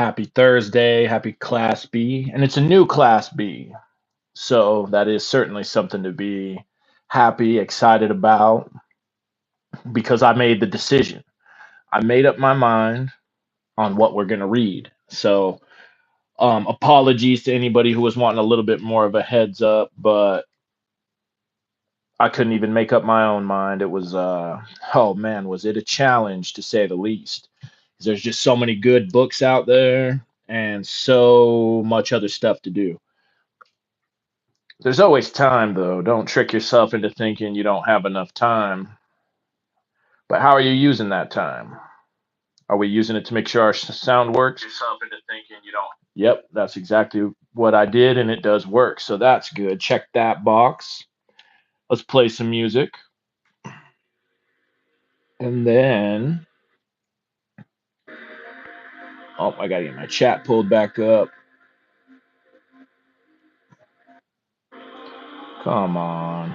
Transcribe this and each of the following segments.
Happy Thursday, happy Class B, and it's a new Class B. So that is certainly something to be happy, excited about because I made the decision. I made up my mind on what we're going to read. So, apologies to anybody who was wanting a little bit more of a heads up, but I couldn't even make up my own mind. It was, oh man, was it a challenge to say the least? There's just so many good books out there and so much other stuff to do. There's always time, though. Don't trick yourself into thinking you don't have enough time. But how are you using that time? Are we using it to make sure our sound works? Yourself into thinking you don't. Yep, that's exactly what I did, and it does work. So that's good. Check that box. Let's play some music. And then, oh, I got to get my chat pulled back up. Come on.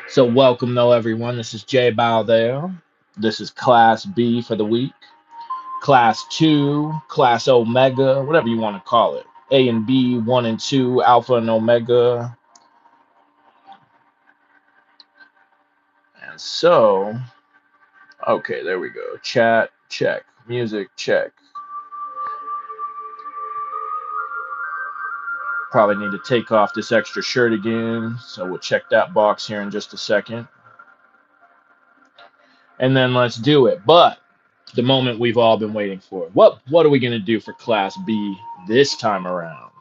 So, welcome, though, everyone. This is Jay Baldale. This is Class B for the week. Class 2, Class Omega, whatever you want to call it. A and B, 1 and 2, Alpha and Omega. And so, okay, there we go. Chat, check. Music, check. Probably need to take off this extra shirt again. So we'll check that box here in just a second. And then let's do it. But the moment we've all been waiting for. What are we going to do for Class B this time around?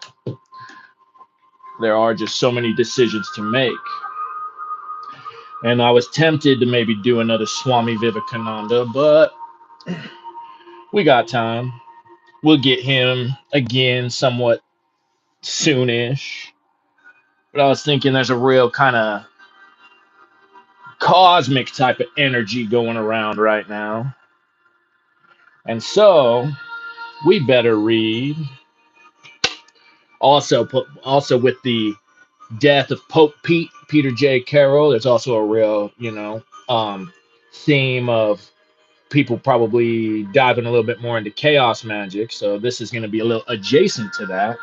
There are just so many decisions to make. And I was tempted to maybe do another Swami Vivekananda, but we got time. We'll get him again somewhat soonish. But I was thinking there's a real kind of cosmic type of energy going around right now. And so we better read. Also with the death of Pope Peter J. Carroll, there's also a real, theme of people probably diving a little bit more into chaos magic. So this is going to be a little adjacent to that.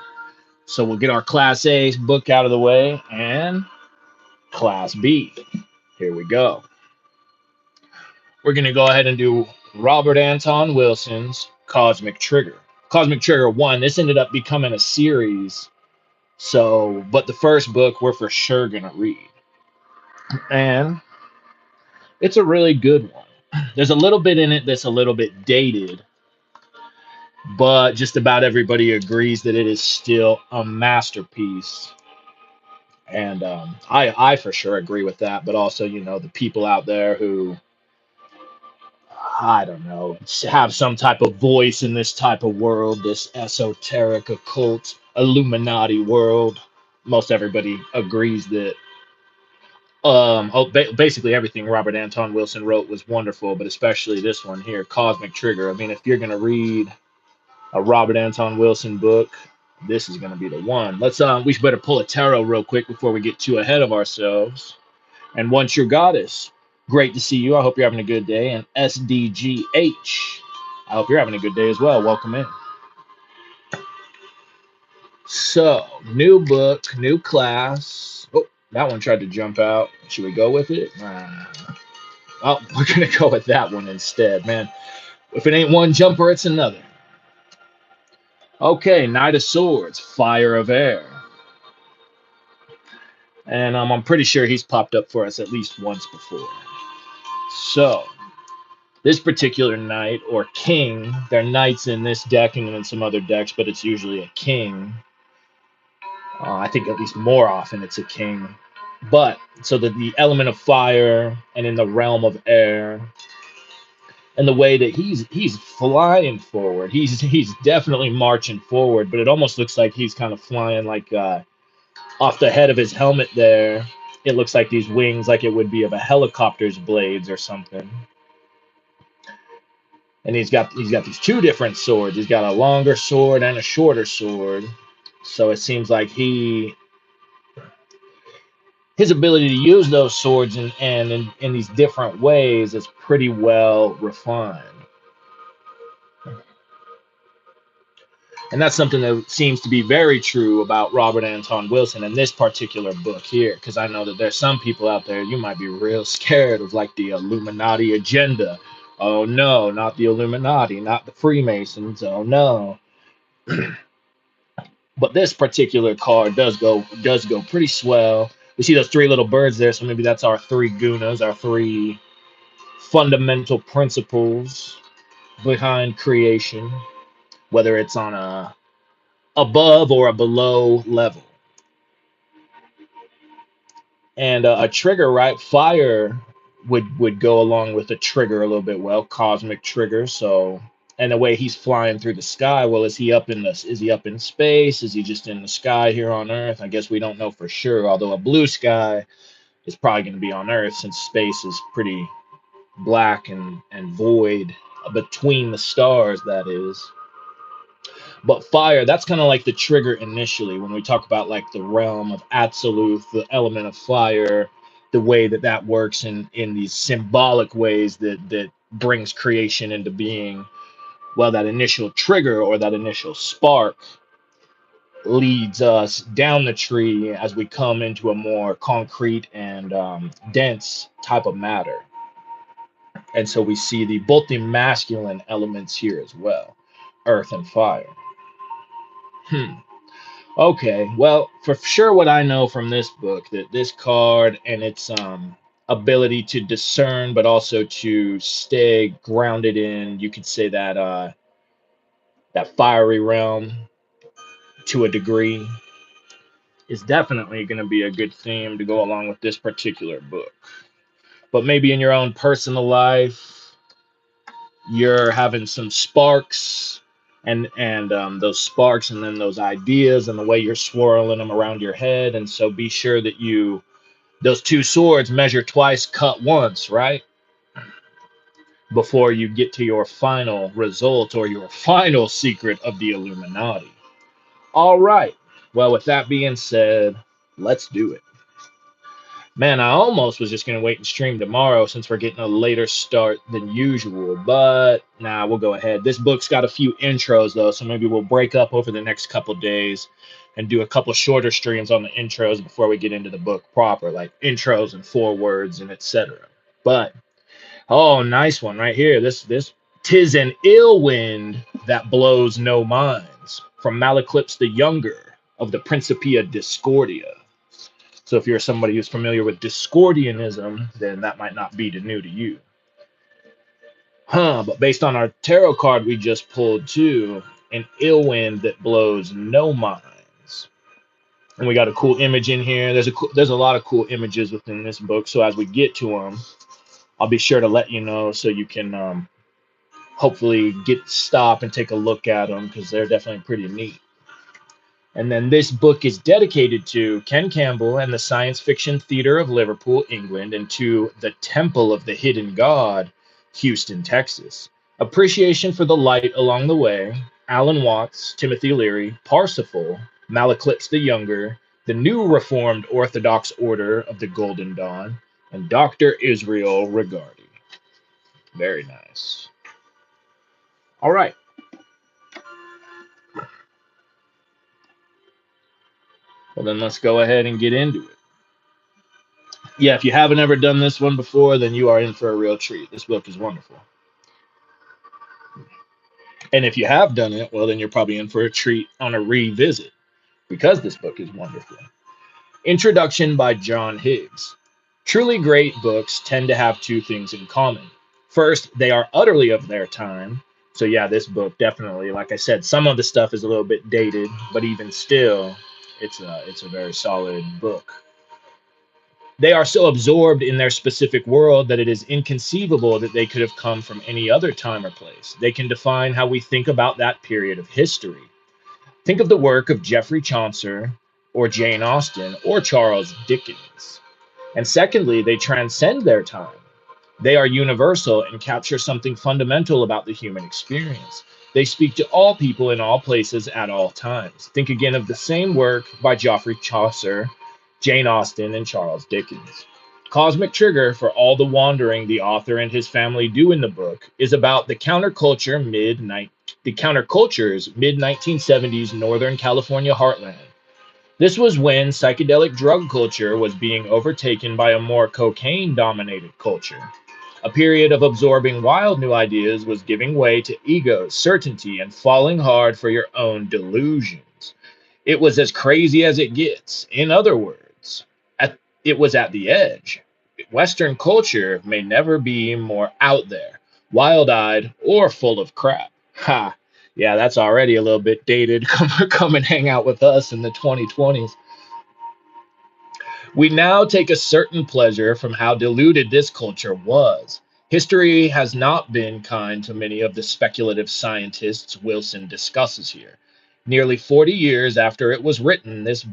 So we'll get our Class A book out of the way and Class B. Here we go. We're going to go ahead and do Robert Anton Wilson's Cosmic Trigger. Cosmic Trigger 1, this ended up becoming a series. So, but the first book we're for sure going to read. And it's a really good one. There's a little bit in it that's a little bit dated, but just about everybody agrees that it is still a masterpiece. And I for sure agree with that. But also, the people out there who, I don't know, have some type of voice in this type of world, this esoteric, occult, Illuminati world. Most everybody agrees that basically everything Robert Anton Wilson wrote was wonderful, but especially this one here, Cosmic Trigger. I mean, if you're gonna read a Robert Anton Wilson book, this is going to be the one. We should better pull a tarot real quick before we get too ahead of ourselves. And once your goddess, great to see you. I hope you're having a good day. And SDGH, I hope you're having a good day as well. Welcome in. So, new book, new class. Oh, that one tried to jump out. Should we go with it? Oh, we're going to go with that one instead, man. If it ain't one jumper, it's another. Okay, Knight of Swords, Fire of Air. And I'm pretty sure he's popped up for us at least once before. So, this particular knight or king, there are knights in this deck and in some other decks, but it's usually a king. I think at least more often it's a king. But, so that the element of fire and in the realm of air, and the way that he's flying forward, he's definitely marching forward, but it almost looks like he's kind of flying like off the head of his helmet there. It looks like these wings, like it would be of a helicopter's blades or something. And he's got these two different swords. He's got a longer sword and a shorter sword. So it seems like his ability to use those swords in these different ways is pretty well refined. And that's something that seems to be very true about Robert Anton Wilson in this particular book here, because I know that there's some people out there, you might be real scared of like the Illuminati agenda. Oh no, not the Illuminati, not the Freemasons. Oh no. But this particular card does go pretty swell. We see those three little birds there, so maybe that's our three gunas, our three fundamental principles behind creation, whether it's on a above or a below level. And a trigger, right? Fire would go along with the trigger a little bit well, cosmic trigger. So, and the way he's flying through the sky, well, is he up in space? Is he just in the sky here on Earth? I guess we don't know for sure. Although a blue sky is probably going to be on Earth, since space is pretty black and void between the stars. That is. But fire, that's kind of like the trigger initially when we talk about like the realm of absolute, the element of fire, the way that that works in these symbolic ways that brings creation into being. Well, that initial trigger or that initial spark leads us down the tree as we come into a more concrete and dense type of matter. And so we see both the masculine elements here as well, earth and fire. Hmm. Okay, well, for sure, what I know from this book, that this card and its ability to discern, but also to stay grounded in, you could say that that fiery realm to a degree, is definitely going to be a good theme to go along with this particular book. But maybe in your own personal life, you're having some sparks, and those sparks, and then those ideas, and the way you're swirling them around your head. And so be sure that you those two swords measure twice, cut once, right? Before you get to your final result or your final secret of the Illuminati. All right. Well, with that being said, let's do it. Man, I almost was just going to wait and stream tomorrow since we're getting a later start than usual, but nah, we'll go ahead. This book's got a few intros though, so maybe we'll break up over the next couple days and do a couple shorter streams on the intros before we get into the book proper, like intros and forewords and etc. But oh, nice one right here. This "'Tis an ill wind that blows no minds" from Malaclips the Younger of the Principia Discordia. So if you're somebody who's familiar with Discordianism, then that might not be new to you. But based on our tarot card we just pulled too, an ill wind that blows no minds. And we got a cool image in here. There's a lot of cool images within this book. So as we get to them, I'll be sure to let you know so you can hopefully stop and take a look at them, because they're definitely pretty neat. And then this book is dedicated to Ken Campbell and the Science Fiction Theatre of Liverpool, England, and to the Temple of the Hidden God, Houston, Texas. Appreciation for the light along the way, Alan Watts, Timothy Leary, Parsifal, Malaclips the Younger, the New Reformed Orthodox Order of the Golden Dawn, and Dr. Israel Regardi. Very nice. All right. Well, then let's go ahead and get into it. Yeah, if you haven't ever done this one before, then you are in for a real treat. This book is wonderful. And if you have done it, well, then you're probably in for a treat on a revisit, because this book is wonderful. Introduction by John Higgs. Truly great books tend to have two things in common. First, they are utterly of their time. So yeah, this book definitely, like I said, some of the stuff is a little bit dated, but even still, it's a very solid book. They are so absorbed in their specific world that it is inconceivable that they could have come from any other time or place. They can define how we think about that period of history. Think of the work of Geoffrey Chaucer, or Jane Austen, or Charles Dickens. And secondly, they transcend their time. They are universal and capture something fundamental about the human experience. They speak to all people in all places at all times. Think again of the same work by Geoffrey Chaucer, Jane Austen, and Charles Dickens. Cosmic Trigger, for all the wandering the author and his family do in the book, is about the counterculture's mid 1970s Northern California heartland. This was when psychedelic drug culture was being overtaken by a more cocaine dominated culture. A period of absorbing wild new ideas was giving way to ego, certainty, and falling hard for your own delusions. It was as crazy as it gets. In other words, it was at the edge. Western culture may never be more out there, wild eyed, or full of crap. Ha! Yeah, that's already a little bit dated. Come and hang out with us in the 2020s. We now take a certain pleasure from how diluted this culture was. History has not been kind to many of the speculative scientists Wilson discusses here. Nearly 40 years after it was written, this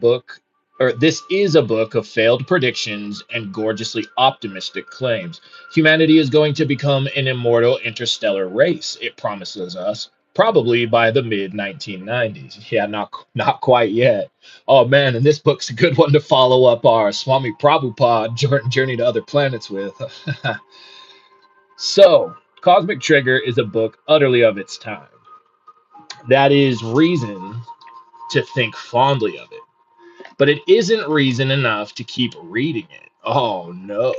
is a book of failed predictions and gorgeously optimistic claims. Humanity is going to become an immortal interstellar race, it promises us, probably by the mid 1990s. Yeah, not quite yet. Oh man, and this book's a good one to follow up our Swami Prabhupada Journey to Other Planets with. So, Cosmic Trigger is a book utterly of its time. That is reason to think fondly of it. But it isn't reason enough to keep reading it. Oh no.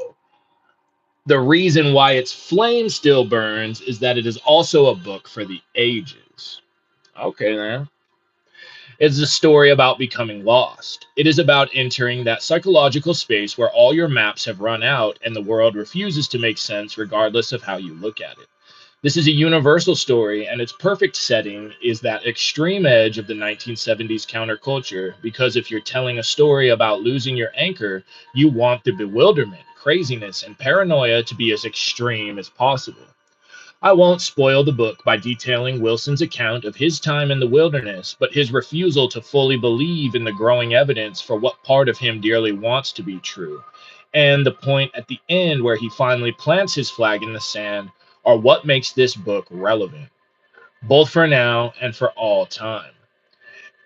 The reason why its flame still burns is that it is also a book for the ages. Okay, then. It's a story about becoming lost. It is about entering that psychological space where all your maps have run out and the world refuses to make sense regardless of how you look at it. This is a universal story, and its perfect setting is that extreme edge of the 1970s counterculture. Because if you're telling a story about losing your anchor, you want the bewilderment, craziness, and paranoia to be as extreme as possible. I won't spoil the book by detailing Wilson's account of his time in the wilderness, but his refusal to fully believe in the growing evidence for what part of him dearly wants to be true, and the point at the end where he finally plants his flag in the sand are what makes this book relevant, both for now and for all time.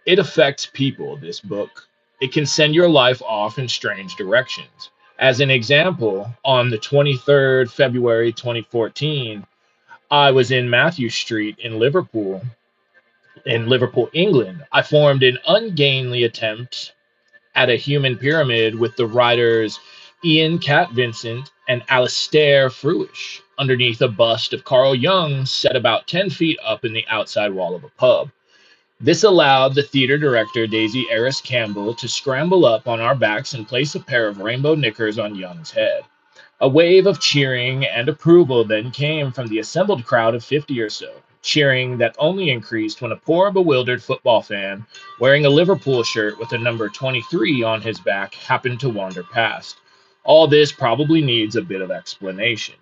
It affects people, this book. It can send your life off in strange directions. As an example, on the 23rd February 2014, I was in Matthew Street in Liverpool, England. I formed an ungainly attempt at a human pyramid with the writers Ian Cat Vincent and Alastair Fruish underneath a bust of Carl Jung set about 10 feet up in the outside wall of a pub. This allowed the theater director Daisy Eris Campbell to scramble up on our backs and place a pair of rainbow knickers on Jung's head. A wave of cheering and approval then came from the assembled crowd of 50 or so, cheering that only increased when a poor, bewildered football fan wearing a Liverpool shirt with a number 23 on his back happened to wander past. All this probably needs a bit of explanation.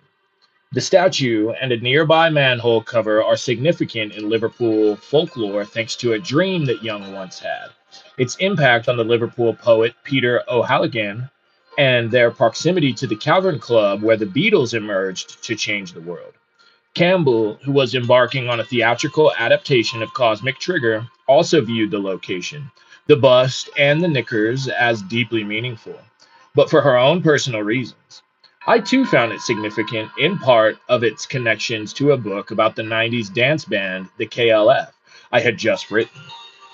The statue and a nearby manhole cover are significant in Liverpool folklore thanks to a dream that Young once had. Its impact on the Liverpool poet Peter O'Halloran and their proximity to the Cavern Club where the Beatles emerged to change the world. Campbell, who was embarking on a theatrical adaptation of Cosmic Trigger, also viewed the location, the bust, and the knickers as deeply meaningful, but for her own personal reasons. I too found it significant in part of its connections to a book about the 90s dance band, the KLF, I had just written.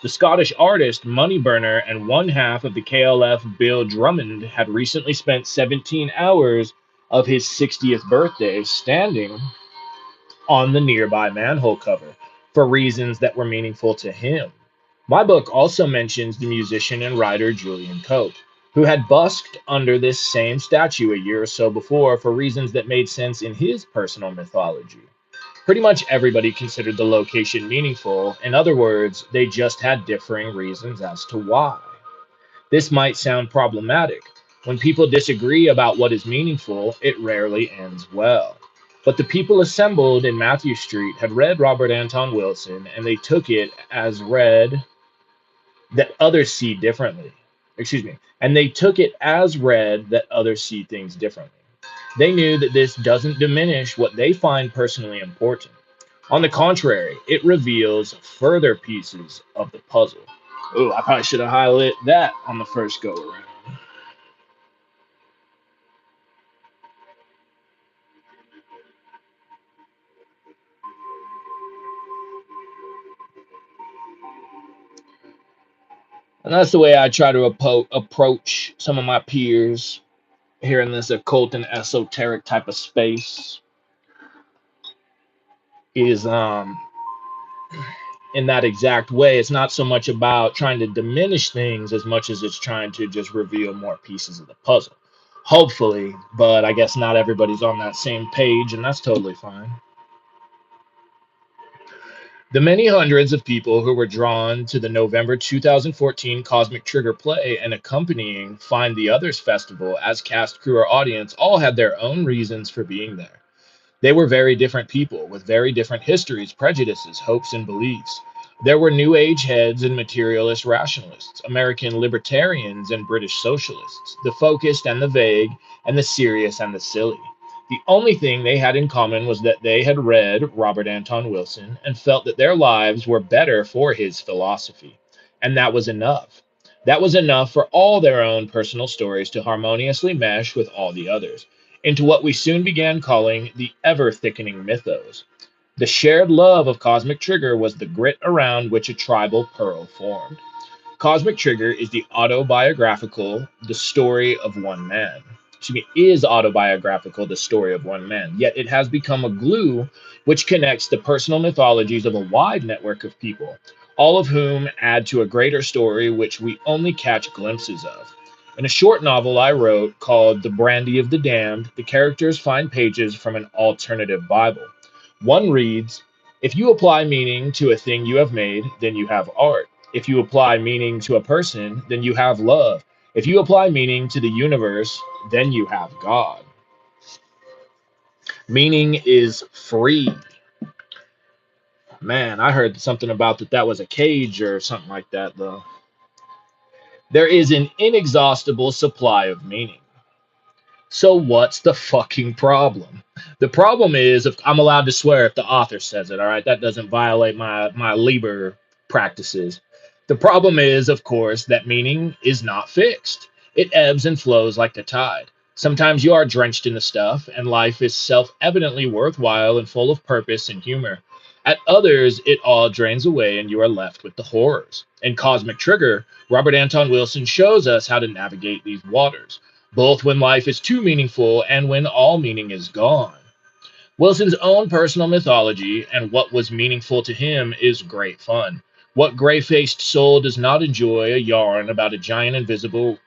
The Scottish artist Moneyburner and one half of the KLF, Bill Drummond, had recently spent 17 hours of his 60th birthday standing on the nearby manhole cover for reasons that were meaningful to him. My book also mentions the musician and writer Julian Cope, who had busked under this same statue a year or so before for reasons that made sense in his personal mythology. Pretty much everybody considered the location meaningful. In other words, they just had differing reasons as to why. This might sound problematic. When people disagree about what is meaningful, it rarely ends well. But the people assembled in Matthew Street had read Robert Anton Wilson and they took it as read that others see differently. Excuse me. And they took it as read that others see things differently. They knew that this doesn't diminish what they find personally important. On the contrary, it reveals further pieces of the puzzle. Oh, I probably should have highlighted that on the first go around. And that's the way I try to approach some of my peers here in this occult and esoteric type of space is in that exact way. It's not so much about trying to diminish things as much as it's trying to just reveal more pieces of the puzzle. Hopefully, but I guess not everybody's on that same page, and that's totally fine. The many hundreds of people who were drawn to the November 2014 Cosmic Trigger play and accompanying Find the Others festival as cast, crew, or audience all had their own reasons for being there. They were very different people with very different histories, prejudices, hopes, and beliefs. There were New Age heads and materialist rationalists, American libertarians and British socialists, the focused and the vague, and the serious and the silly. The only thing they had in common was that they had read Robert Anton Wilson and felt that their lives were better for his philosophy. And that was enough. That was enough for all their own personal stories to harmoniously mesh with all the others into what we soon began calling the ever thickening mythos. The shared love of Cosmic Trigger was the grit around which a tribal pearl formed. Cosmic Trigger is the autobiographical, the story of one man. Excuse me, is autobiographical, the story of one man. Yet it has become a glue which connects the personal mythologies of a wide network of people, all of whom add to a greater story which we only catch glimpses of. In a short novel I wrote called The Brandy of the Damned, the characters find pages from an alternative Bible. One reads, if you apply meaning to a thing you have made, then you have art. If you apply meaning to a person, then you have love. If you apply meaning to the universe, then you have God. Meaning is free. Man, I heard something about that was a cage or something like that, though. There is an inexhaustible supply of meaning. So what's the fucking problem? The problem is if I'm allowed to swear if the author says it, all right? That doesn't violate my Liber practices. The problem is, of course, that meaning is not fixed. It ebbs and flows like the tide. Sometimes you are drenched in the stuff, and life is self-evidently worthwhile and full of purpose and humor. At others, it all drains away and you are left with the horrors. In Cosmic Trigger, Robert Anton Wilson shows us how to navigate these waters both when life is too meaningful and when all meaning is gone. Wilson's own personal mythology and what was meaningful to him is great fun. What gray-faced soul does not enjoy a yarn about giant invisible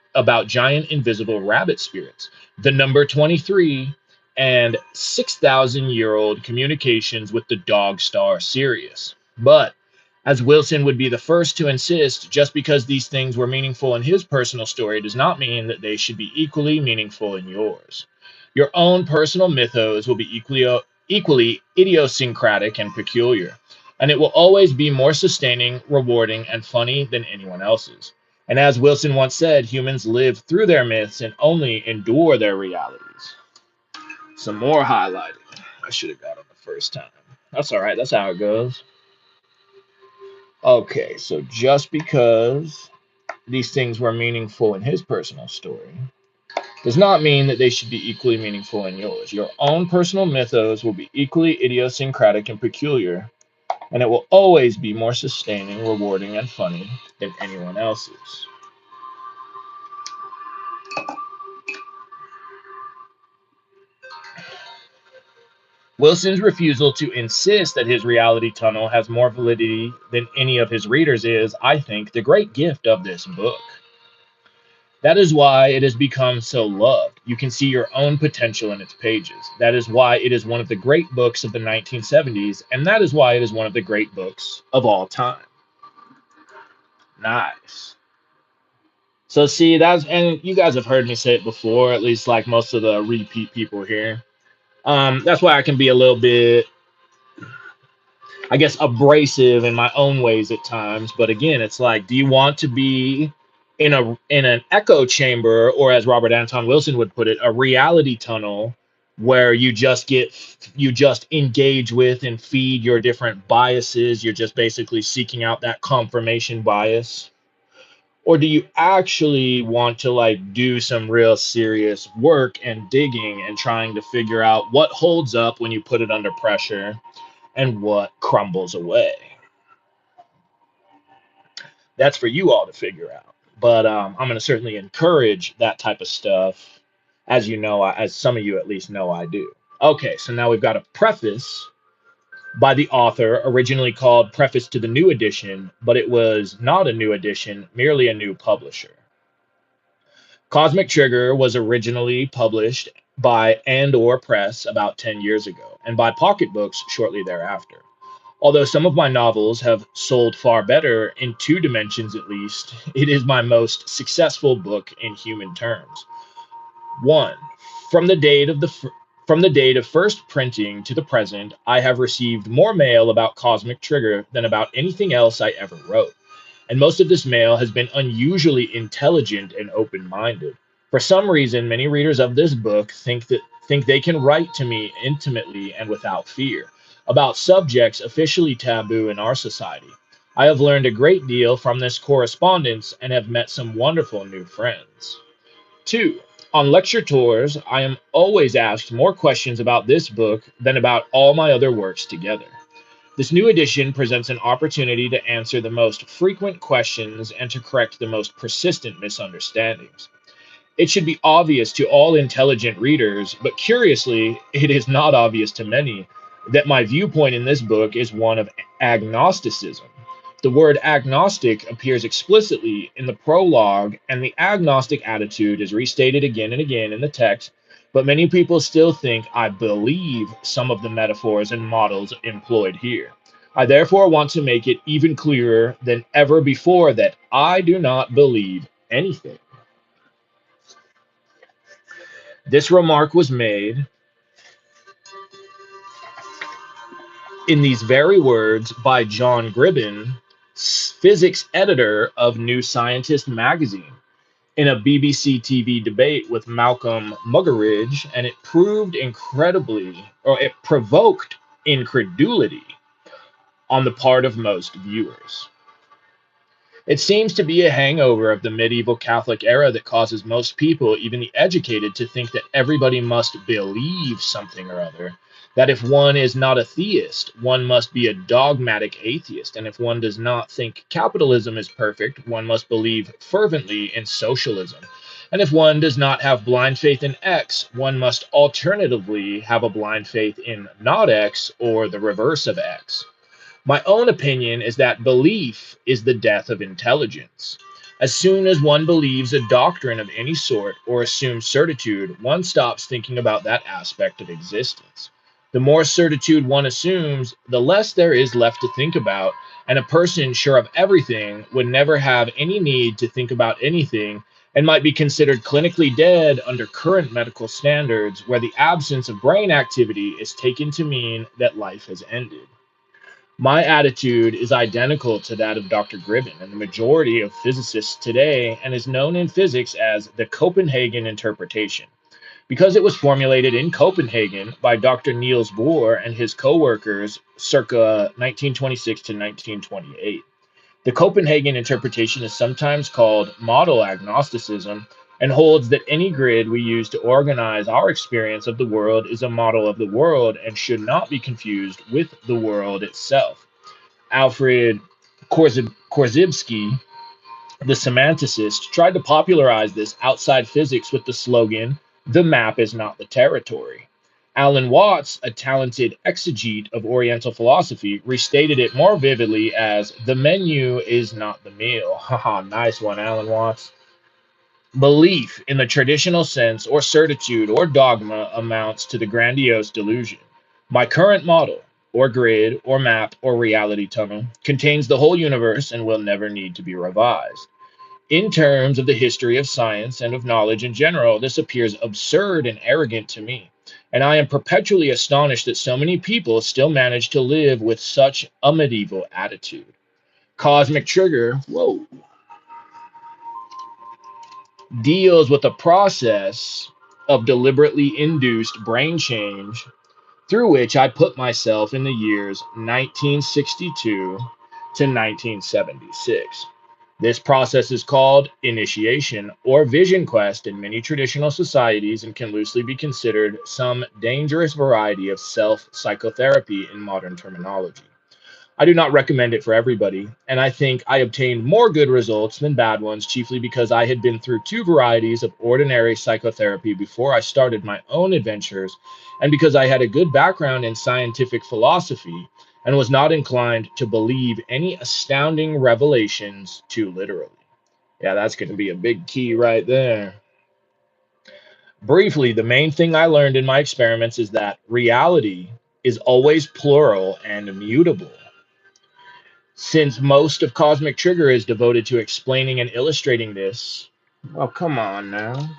rabbit spirits, the number 23, and 6,000-year-old communications with the dog star Sirius. But as Wilson would be the first to insist, just because these things were meaningful in his personal story does not mean that they should be equally meaningful in yours. Your own personal mythos will be equally idiosyncratic and peculiar, and it will always be more sustaining, rewarding, and funny than anyone else's. And as Wilson once said, humans live through their myths and only endure their realities. Some more highlighting. I should have got on the first time. That's all right. That's how it goes. Okay, so just because these things were meaningful in his personal story does not mean that they should be equally meaningful in yours. Your own personal mythos will be equally idiosyncratic and peculiar, and it will always be more sustaining, rewarding, and funny than anyone else's. Wilson's refusal to insist that his reality tunnel has more validity than any of his readers is, I think, the great gift of this book. That is why it has become so loved. You can see your own potential in its pages. That is why it is one of the great books of the 1970s, and that is why it is one of the great books of all time. Nice. So see, and you guys have heard me say it before, at least like most of the repeat people here. That's why I can be a little bit, I guess, abrasive in my own ways at times. But again, it's like, do you want to be in an echo chamber, or as Robert Anton Wilson would put it, a reality tunnel where you just engage with and feed your different biases? You're just basically seeking out that confirmation bias. Or do you actually want to like do some real serious work and digging and trying to figure out what holds up when you put it under pressure and what crumbles away? That's for you all to figure out. But I'm going to certainly encourage that type of stuff, as you know, as some of you at least know I do. Okay, so now we've got a preface by the author, originally called Preface to the New Edition, but it was not a new edition, merely a new publisher. Cosmic Trigger was originally published by Andor Press about 10 years ago, and by Pocket Books shortly thereafter. Although some of my novels have sold far better in two dimensions at least, it is my most successful book in human terms. One, from the date of from the date of first printing to the present, I have received more mail about Cosmic Trigger than about anything else I ever wrote. And most of this mail has been unusually intelligent and open-minded. For some reason, many readers of this book think they can write to me intimately and without fear about subjects officially taboo in our society. I have learned a great deal from this correspondence and have met some wonderful new friends. Two, on lecture tours, I am always asked more questions about this book than about all my other works together. This new edition presents an opportunity to answer the most frequent questions and to correct the most persistent misunderstandings. It should be obvious to all intelligent readers, but curiously, it is not obvious to many, that my viewpoint in this book is one of agnosticism. The word agnostic appears explicitly in the prologue, and the agnostic attitude is restated again and again in the text, but many people still think I believe some of the metaphors and models employed here. I therefore want to make it even clearer than ever before that I do not believe anything. This remark was made in these very words by John Gribben, physics editor of New Scientist magazine, in a BBC TV debate with Malcolm Muggeridge, and it it provoked incredulity on the part of most viewers. It seems to be a hangover of the medieval Catholic era that causes most people, even the educated, to think that everybody must believe something or other. That if one is not a theist, one must be a dogmatic atheist. And if one does not think capitalism is perfect, one must believe fervently in socialism. And if one does not have blind faith in X, one must alternatively have a blind faith in not X or the reverse of X. My own opinion is that belief is the death of intelligence. As soon as one believes a doctrine of any sort or assumes certitude, one stops thinking about that aspect of existence. The more certitude one assumes, the less there is left to think about, and a person sure of everything would never have any need to think about anything and might be considered clinically dead under current medical standards, where the absence of brain activity is taken to mean that life has ended. My attitude is identical to that of Dr. Gribben and the majority of physicists today, and is known in physics as the Copenhagen interpretation, because it was formulated in Copenhagen by Dr. Niels Bohr and his co-workers circa 1926 to 1928. The Copenhagen interpretation is sometimes called model agnosticism and holds that any grid we use to organize our experience of the world is a model of the world and should not be confused with the world itself. Alfred Korzybski, the semanticist, tried to popularize this outside physics with the slogan, "The map is not the territory." Alan Watts, a talented exegete of Oriental philosophy, restated it more vividly as, "The menu is not the meal." Haha, nice one, Alan Watts. Belief in the traditional sense or certitude or dogma amounts to the grandiose delusion. My current model, or grid, or map, or reality tunnel, contains the whole universe and will never need to be revised. In terms of the history of science and of knowledge in general, this appears absurd and arrogant to me, and I am perpetually astonished that so many people still manage to live with such a medieval attitude. Cosmic Trigger, whoa, deals with a process of deliberately induced brain change through which I put myself in the years 1962 to 1976. This process is called initiation or vision quest in many traditional societies and can loosely be considered some dangerous variety of self psychotherapy in modern terminology. I do not recommend it for everybody, and I think I obtained more good results than bad ones, chiefly because I had been through two varieties of ordinary psychotherapy before I started my own adventures, and because I had a good background in scientific philosophy and was not inclined to believe any astounding revelations too literally. Yeah, that's going to be a big key right there. Briefly, the main thing I learned in my experiments is that reality is always plural and mutable. Since most of Cosmic Trigger is devoted to explaining and illustrating this, oh, come on now.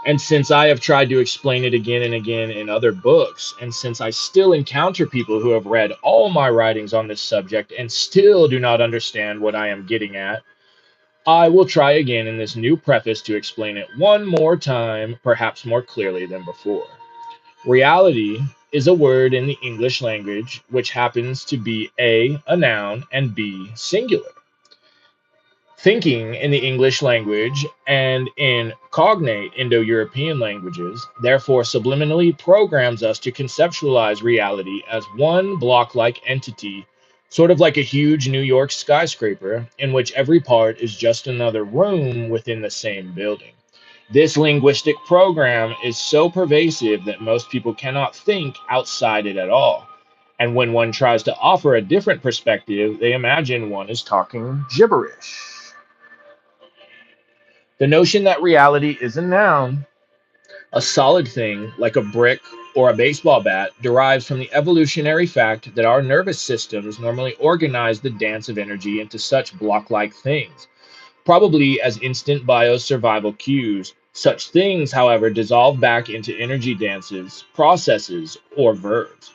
And since I have tried to explain it again and again in other books, and since I still encounter people who have read all my writings on this subject and still do not understand what I am getting at, I will try again in this new preface to explain it one more time, perhaps more clearly than before. Reality is a word in the English language which happens to be a noun, and B, singular. Thinking in the English language and in cognate Indo European languages, therefore, subliminally programs us to conceptualize reality as one block like entity, sort of like a huge New York skyscraper, in which every part is just another room within the same building. This linguistic program is so pervasive that most people cannot think outside it at all. And when one tries to offer a different perspective, they imagine one is talking gibberish. The notion that reality is a noun, a solid thing like a brick or a baseball bat, derives from the evolutionary fact that our nervous systems normally organize the dance of energy into such block like things, probably as instant biosurvival cues. Such things, however, dissolve back into energy dances, processes, or verbs.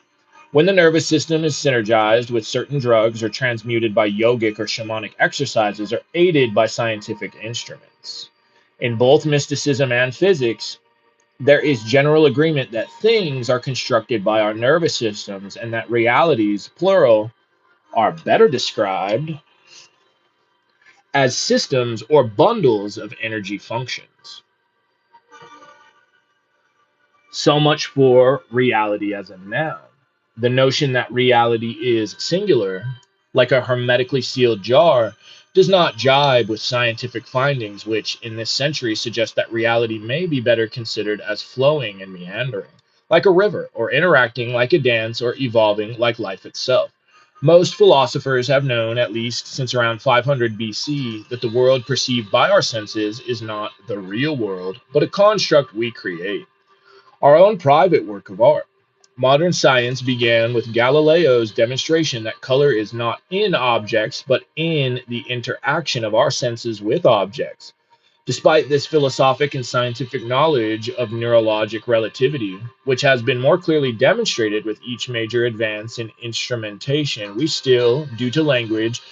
When the nervous system is synergized with certain drugs or transmuted by yogic or shamanic exercises or aided by scientific instruments. In both mysticism and physics, there is general agreement that things are constructed by our nervous systems and that realities, plural, are better described as systems or bundles of energy functions. So much for reality as a noun. The notion that reality is singular, like a hermetically sealed jar, does not jibe with scientific findings, which in this century suggest that reality may be better considered as flowing and meandering, like a river, or interacting like a dance, or evolving like life itself. Most philosophers have known, at least since around 500 BC, that the world perceived by our senses is not the real world, but a construct we create, our own private work of art. Modern science began with Galileo's demonstration that color is not in objects, but in the interaction of our senses with objects. Despite this philosophic and scientific knowledge of neurologic relativity, which has been more clearly demonstrated with each major advance in instrumentation, we still, due to language,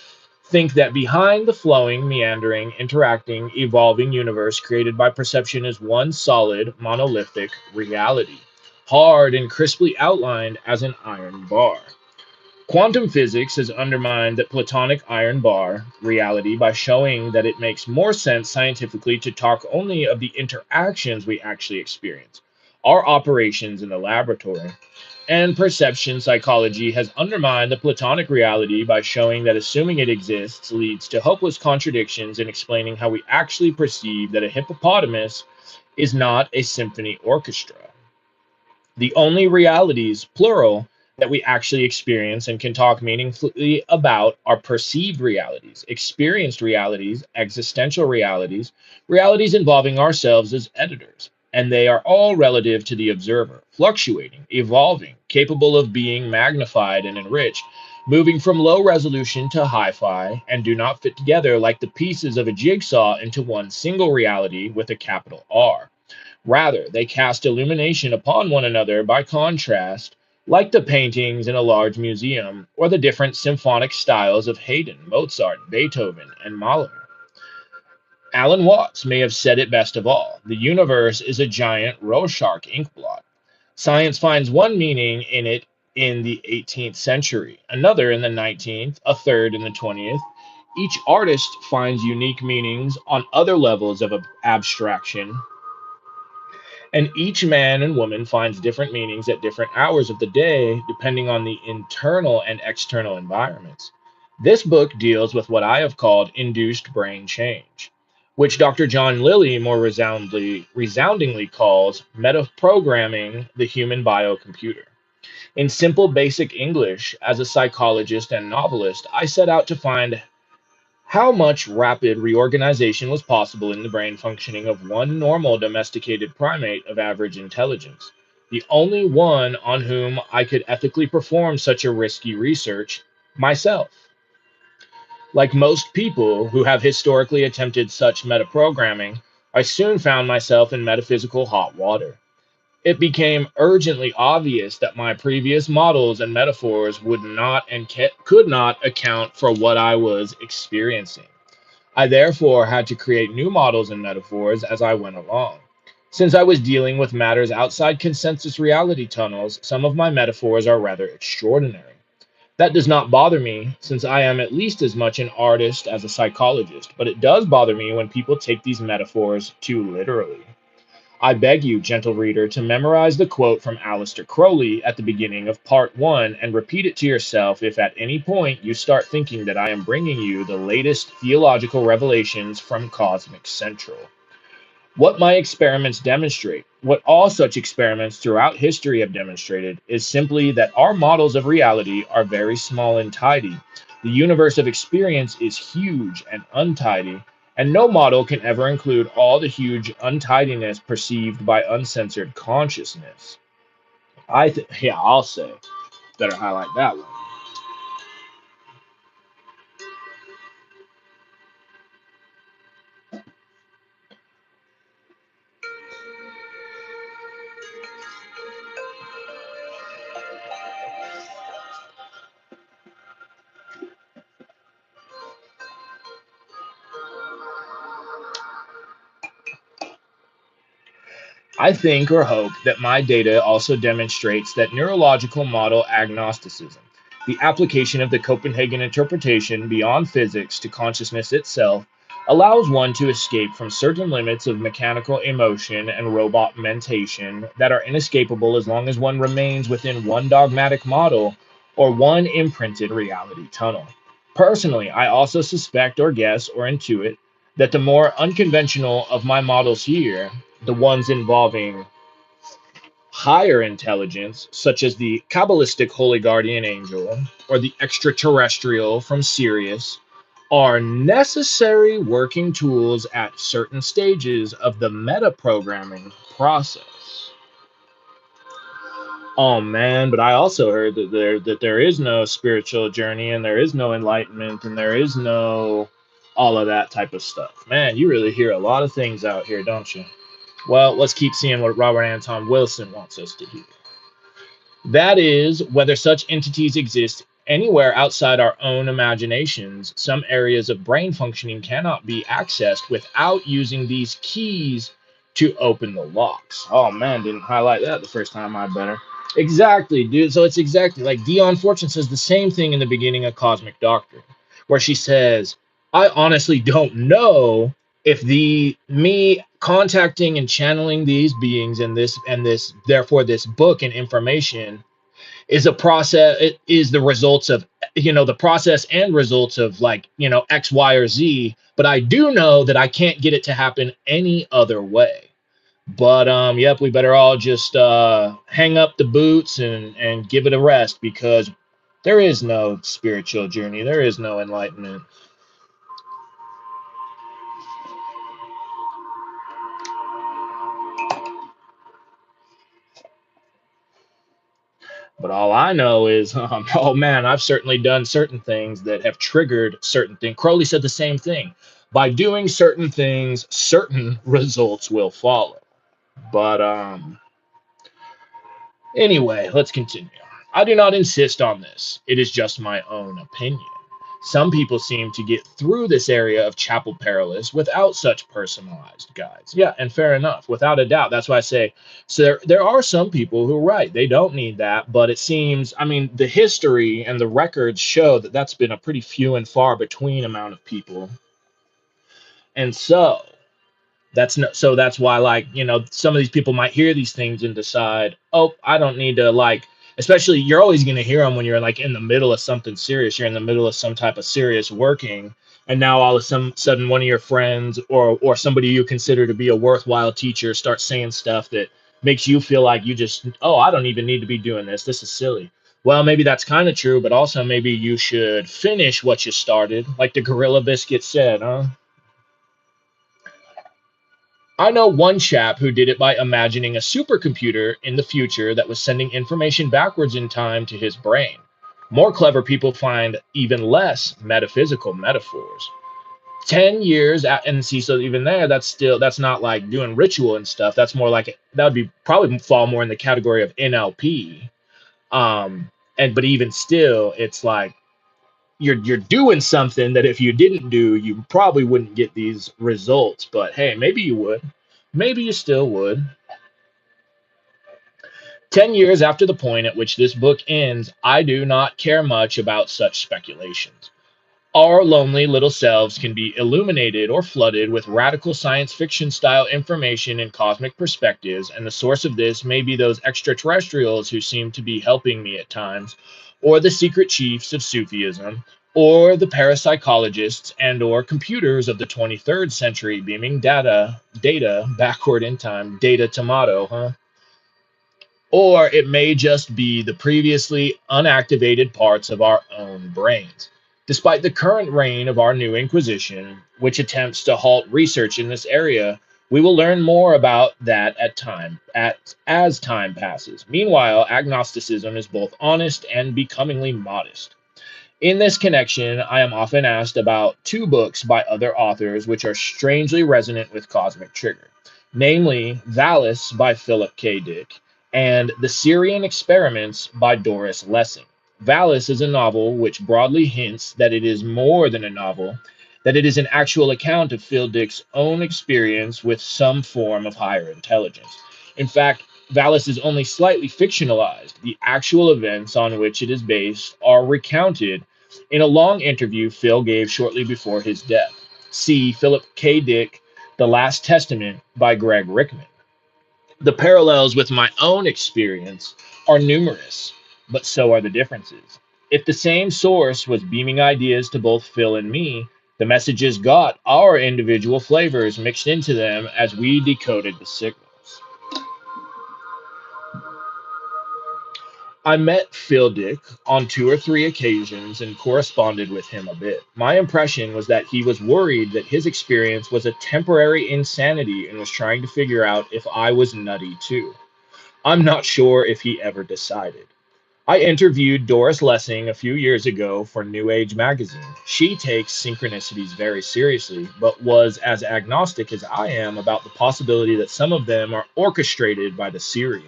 think that behind the flowing, meandering, interacting, evolving universe created by perception is one solid, monolithic reality, hard and crisply outlined as an iron bar. Quantum physics has undermined that Platonic iron bar reality by showing that it makes more sense scientifically to talk only of the interactions we actually experience, our operations in the laboratory. And perception psychology has undermined the Platonic reality by showing that assuming it exists leads to hopeless contradictions in explaining how we actually perceive that a hippopotamus is not a symphony orchestra. The only realities, plural, that we actually experience and can talk meaningfully about are perceived realities, experienced realities, existential realities, realities involving ourselves as editors. And they are all relative to the observer, fluctuating, evolving, capable of being magnified and enriched, moving from low resolution to hi fi, and do not fit together like the pieces of a jigsaw into one single reality with a capital R. Rather, they cast illumination upon one another by contrast, like the paintings in a large museum or the different symphonic styles of Haydn, Mozart, Beethoven, and Mahler. Alan Watts may have said it best of all: the universe is a giant Rorschach inkblot. Science finds one meaning in it in the 18th century, another in the 19th, a third in the 20th. Each artist finds unique meanings on other levels of abstraction, And each man and woman finds different meanings at different hours of the day, depending on the internal and external environments. This book deals with what I have called induced brain change, which Dr. John Lilly more resoundingly calls metaprogramming the human biocomputer. In simple basic English, as a psychologist and novelist, I set out to find how much rapid reorganization was possible in the brain functioning of one normal domesticated primate of average intelligence, the only one on whom I could ethically perform such a risky research myself. Like most people who have historically attempted such metaprogramming, I soon found myself in metaphysical hot water. It became urgently obvious that my previous models and metaphors would not and could not account for what I was experiencing. I therefore had to create new models and metaphors as I went along. Since I was dealing with matters outside consensus reality tunnels, some of my metaphors are rather extraordinary. That does not bother me, since I am at least as much an artist as a psychologist, but it does bother me when people take these metaphors too literally. I beg you, gentle reader, to memorize the quote from Aleister Crowley at the beginning of part one and repeat it to yourself if at any point you start thinking that I am bringing you the latest theological revelations from Cosmic Central. What my experiments demonstrate, what all such experiments throughout history have demonstrated, is simply that our models of reality are very small and tidy. The universe of experience is huge and untidy, and no model can ever include all the huge untidiness perceived by uncensored consciousness. Yeah, I'll say. Better highlight that one. I think or hope that my data also demonstrates that neurological model agnosticism, the application of the Copenhagen interpretation beyond physics to consciousness itself, allows one to escape from certain limits of mechanical emotion and robot mentation that are inescapable as long as one remains within one dogmatic model or one imprinted reality tunnel. Personally, I also suspect or guess or intuit that the more unconventional of my models here, the ones involving higher intelligence, such as the Kabbalistic Holy Guardian Angel or the extraterrestrial from Sirius, are necessary working tools at certain stages of the meta programming process. Oh man, but I also heard that there is no spiritual journey and there is no enlightenment and there is no all of that type of stuff. Man, you really hear a lot of things out here, don't you? Well, let's keep seeing what Robert Anton Wilson wants us to do. That is, whether such entities exist anywhere outside our own imaginations, some areas of brain functioning cannot be accessed without using these keys to open the locks. Oh man, didn't highlight that the first time, I better. Exactly, dude. So it's exactly like Dion Fortune says the same thing in the beginning of Cosmic Doctrine, where she says, I honestly don't know if the me contacting and channeling these beings and this therefore this book and information is a process, it is the results of the process and results of like X, Y, or Z, but I do know that I can't get it to happen any other way. But yep, we better all just hang up the boots and give it a rest, because there is no spiritual journey, there is no enlightenment. But all I know is, oh man, I've certainly done certain things that have triggered certain things. Crowley said the same thing. By doing certain things, certain results will follow. But anyway, let's continue. I do not insist on this. It is just my own opinion. Some people seem to get through this area of Chapel Perilous without such personalized guides. Yeah, and fair enough, without a doubt. That's why I say, so there are some people who are right. They don't need that, but it seems, I mean, the history and the records show that that's been a pretty few and far between amount of people. And so That's why, like, some of these people might hear these things and decide, oh, I don't need to, like, especially you're always going to hear them when you're like in the middle of something serious. You're in the middle of some type of serious working, and now all of some sudden one of your friends or somebody you consider to be a worthwhile teacher starts saying stuff that makes you feel like you just, oh, I don't even need to be doing this. This is silly. Well, maybe that's kind of true, but also maybe you should finish what you started, like the Gorilla Biscuit said, huh? I know one chap who did it by imagining a supercomputer in the future that was sending information backwards in time to his brain. More clever people find even less metaphysical metaphors. 10 years and see, so even there, that's not like doing ritual and stuff. That's more like, that would be probably fall more in the category of NLP. And but even still, it's like you're doing something that if you didn't do, you probably wouldn't get these results. But hey, maybe you would. Maybe you still would. 10 years after the point at which this book ends, I do not care much about such speculations. Our lonely little selves can be illuminated or flooded with radical science fiction style information and cosmic perspectives, and the source of this may be those extraterrestrials who seem to be helping me at times, or the secret chiefs of Sufism, or the parapsychologists and or computers of the 23rd century beaming data backward in time, data tomato, huh? Or it may just be the previously unactivated parts of our own brains. Despite the current reign of our new Inquisition, which attempts to halt research in this area, we will learn more about that as time passes. Meanwhile, agnosticism is both honest and becomingly modest. In this connection, I am often asked about two books by other authors which are strangely resonant with Cosmic Trigger, namely Valis by Philip K. Dick and The Syrian Experiments by Doris Lessing. Valis is a novel which broadly hints that it is more than a novel, that it is an actual account of Phil Dick's own experience with some form of higher intelligence. In fact, Valis is only slightly fictionalized. The actual events on which it is based are recounted in a long interview Phil gave shortly before his death. See Philip K. Dick, The Last Testament by Greg Rickman. The parallels with my own experience are numerous, but so are the differences. If the same source was beaming ideas to both Phil and me, the messages got our individual flavors mixed into them as we decoded the signals. I met Phil Dick on two or three occasions and corresponded with him a bit. My impression was that he was worried that his experience was a temporary insanity and was trying to figure out if I was nutty too. I'm not sure if he ever decided. I interviewed Doris Lessing a few years ago for New Age magazine. She takes synchronicities very seriously, but was as agnostic as I am about the possibility that some of them are orchestrated by the Syrians.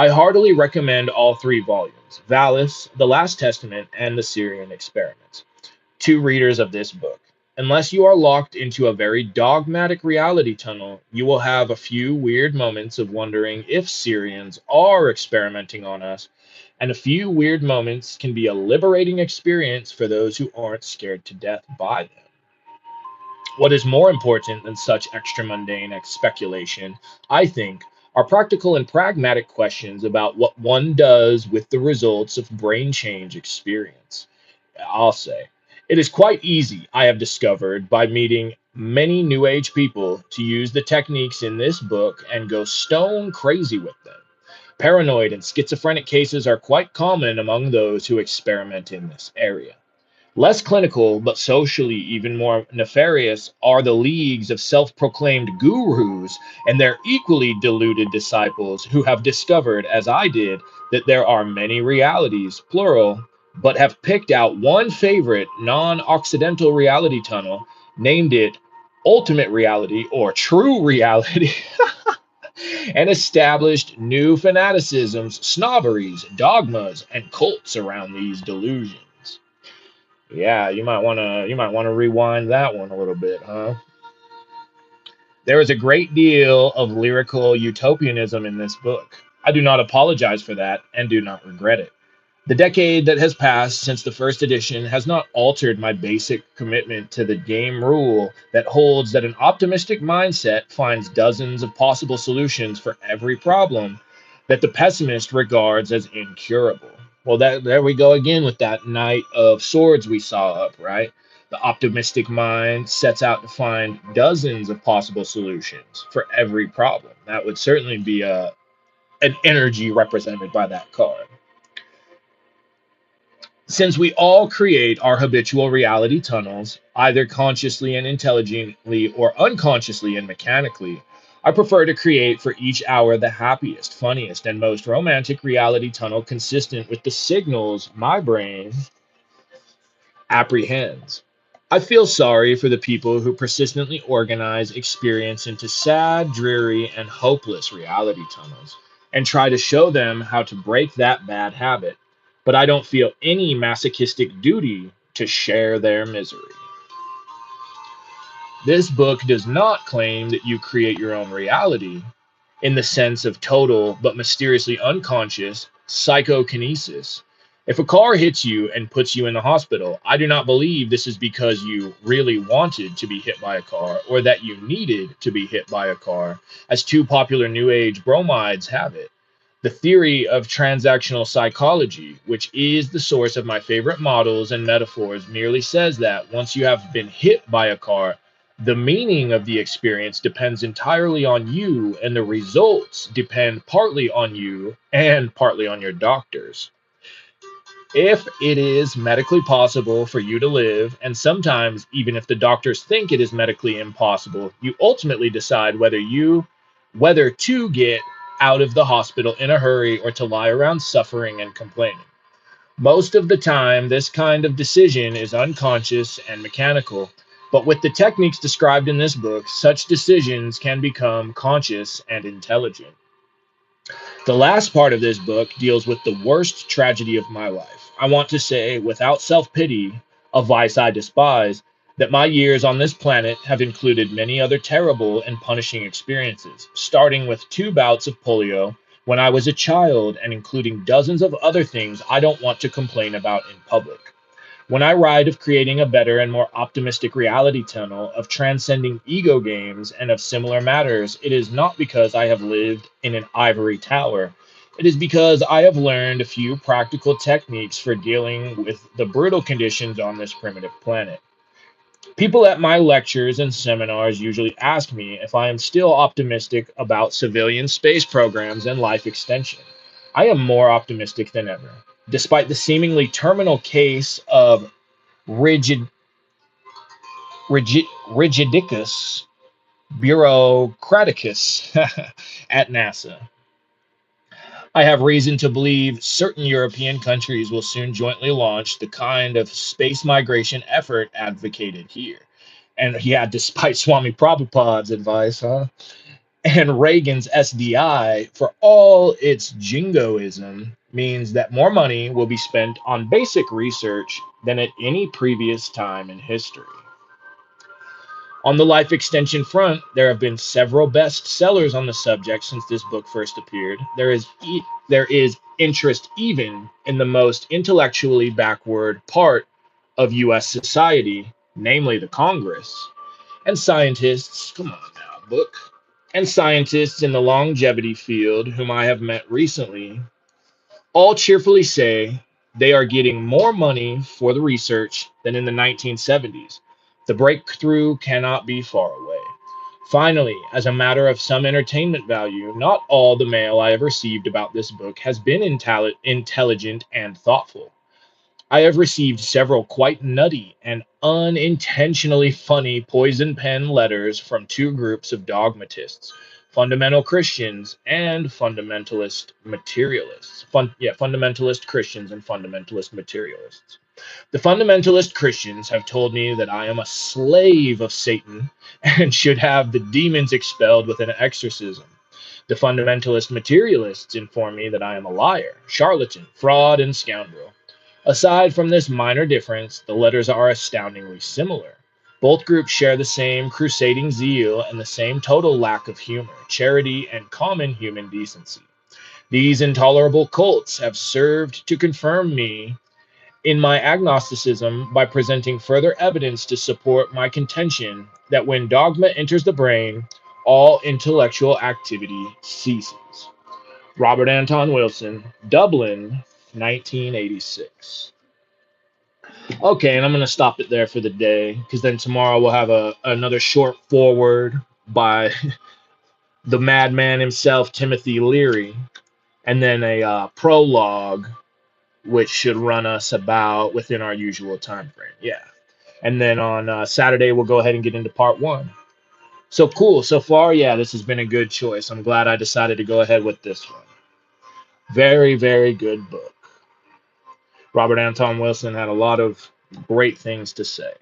I heartily recommend all three volumes, Valis, The Last Testament, and The Syrian Experiments, to readers of this book. Unless you are locked into a very dogmatic reality tunnel, you will have a few weird moments of wondering if Syrians are experimenting on us, and a few weird moments can be a liberating experience for those who aren't scared to death by them. What is more important than such extra mundane speculation, I think, are practical and pragmatic questions about what one does with the results of brain change experience. I'll say. It is quite easy, I have discovered, by meeting many New Age people to use the techniques in this book and go stone crazy with them. Paranoid and schizophrenic cases are quite common among those who experiment in this area. Less clinical, but socially even more nefarious, are the leagues of self proclaimed gurus and their equally deluded disciples who have discovered, as I did, that there are many realities, plural, but have picked out one favorite non Occidental reality tunnel, named it ultimate reality or true reality, and established new fanaticisms, snobberies, dogmas, and cults around these delusions. Yeah, you might want to rewind that one a little bit, huh? There is a great deal of lyrical utopianism in this book. I do not apologize for that and do not regret it. The decade that has passed since the first edition has not altered my basic commitment to the game rule that holds that an optimistic mindset finds dozens of possible solutions for every problem that the pessimist regards as incurable. Well, there we go again with that Knight of Swords we saw up, right? The optimistic mind sets out to find dozens of possible solutions for every problem. That would certainly be an energy represented by that card. Since we all create our habitual reality tunnels, either consciously and intelligently or unconsciously and mechanically, I prefer to create for each hour the happiest, funniest, and most romantic reality tunnel consistent with the signals my brain apprehends. I feel sorry for the people who persistently organize experience into sad, dreary, and hopeless reality tunnels and try to show them how to break that bad habit, but I don't feel any masochistic duty to share their misery. This book does not claim that you create your own reality in the sense of total but mysteriously unconscious psychokinesis. If a car hits you and puts you in the hospital, I do not believe this is because you really wanted to be hit by a car or that you needed to be hit by a car, as two popular New Age bromides have it. The theory of transactional psychology, which is the source of my favorite models and metaphors, merely says that once you have been hit by a car, the meaning of the experience depends entirely on you, and the results depend partly on you and partly on your doctors. If it is medically possible for you to live, and sometimes even if the doctors think it is medically impossible, you ultimately decide whether to get out of the hospital in a hurry or to lie around suffering and complaining. Most of the time, this kind of decision is unconscious and mechanical, but with the techniques described in this book, such decisions can become conscious and intelligent. The last part of this book deals with the worst tragedy of my life. I want to say, without self pity, a vice I despise, that my years on this planet have included many other terrible and punishing experiences, starting with two bouts of polio when I was a child and including dozens of other things I don't want to complain about in public. When I write of creating a better and more optimistic reality tunnel, of transcending ego games, and of similar matters, it is not because I have lived in an ivory tower. It is because I have learned a few practical techniques for dealing with the brutal conditions on this primitive planet. People at my lectures and seminars usually ask me if I am still optimistic about civilian space programs and life extension. I am more optimistic than ever. Despite the seemingly terminal case of rigid, rigidicus bureaucraticus at NASA. I have reason to believe certain European countries will soon jointly launch the kind of space migration effort advocated here. And yeah, despite Swami Prabhupada's advice, huh? And Reagan's SDI, for all its jingoism, means that more money will be spent on basic research than at any previous time in history. On the life extension front, there have been several bestsellers on the subject since this book first appeared. There is interest even in the most intellectually backward part of US society, namely the Congress, and scientists, come on now, book, and scientists in the longevity field whom I have met recently all cheerfully say they are getting more money for the research than in the 1970s. The breakthrough cannot be far away. Finally, as a matter of some entertainment value, not all the mail I have received about this book has been intelligent and thoughtful. I have received several quite nutty and unintentionally funny poison pen letters from two groups of dogmatists, fundamental Christians and fundamentalist materialists. Fundamentalist Christians and fundamentalist materialists. The fundamentalist Christians have told me that I am a slave of Satan and should have the demons expelled with an exorcism. The fundamentalist materialists inform me that I am a liar, charlatan, fraud, and scoundrel. Aside from this minor difference, the letters are astoundingly similar. Both groups share the same crusading zeal and the same total lack of humor, charity, and common human decency. These intolerable cults have served to confirm me in my agnosticism by presenting further evidence to support my contention that when dogma enters the brain, all intellectual activity ceases. Robert Anton Wilson, Dublin, 1986. Okay, and I'm going to stop it there for the day because then tomorrow we'll have another short forward by the madman himself, Timothy Leary, and then a prologue, which should run us about within our usual time frame. Yeah. And then on Saturday, we'll go ahead and get into part one. So cool. So far, yeah, this has been a good choice. I'm glad I decided to go ahead with this one. Very, very good book. Robert Anton Wilson had a lot of great things to say.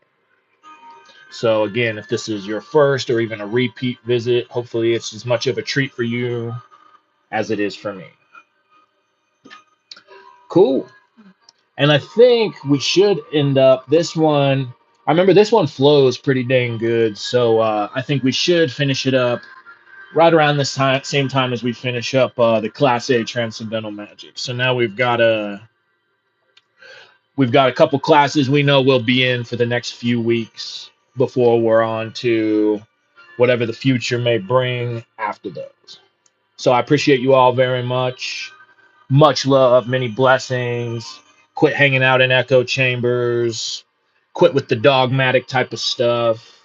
So, again, if this is your first or even a repeat visit, hopefully it's as much of a treat for you as it is for me. Cool. And I think we should end up this one. I remember this one flows pretty dang good. So I think we should finish it up right around this time, same time as we finish up the Class A Transcendental Magic. So now we've got a couple classes we know we'll be in for the next few weeks before we're on to whatever the future may bring after those. So I appreciate you all very much. Much love, many blessings. Quit hanging out in echo chambers. Quit with the dogmatic type of stuff.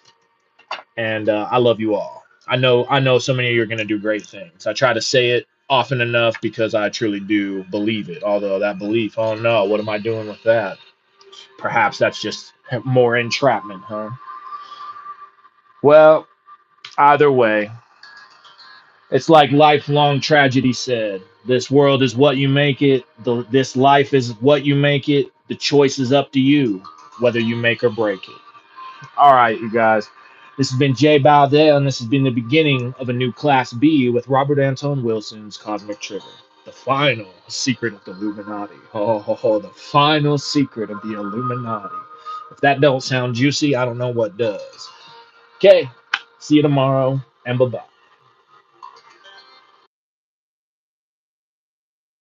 And I love you all. I know so many of you are going to do great things. I try to say it often enough because I truly do believe it. Although that belief, oh no, what am I doing with that? Perhaps that's just more entrapment, huh? Well, either way, it's like lifelong tragedy said. This world is what you make it. This life is what you make it. The choice is up to you, whether you make or break it. All right, you guys. This has been Jay Baldale, and this has been the beginning of a new Class B with Robert Anton Wilson's Cosmic Trigger. The final secret of the Illuminati. Oh, the final secret of the Illuminati. If that don't sound juicy, I don't know what does. Okay, see you tomorrow, and bye-bye.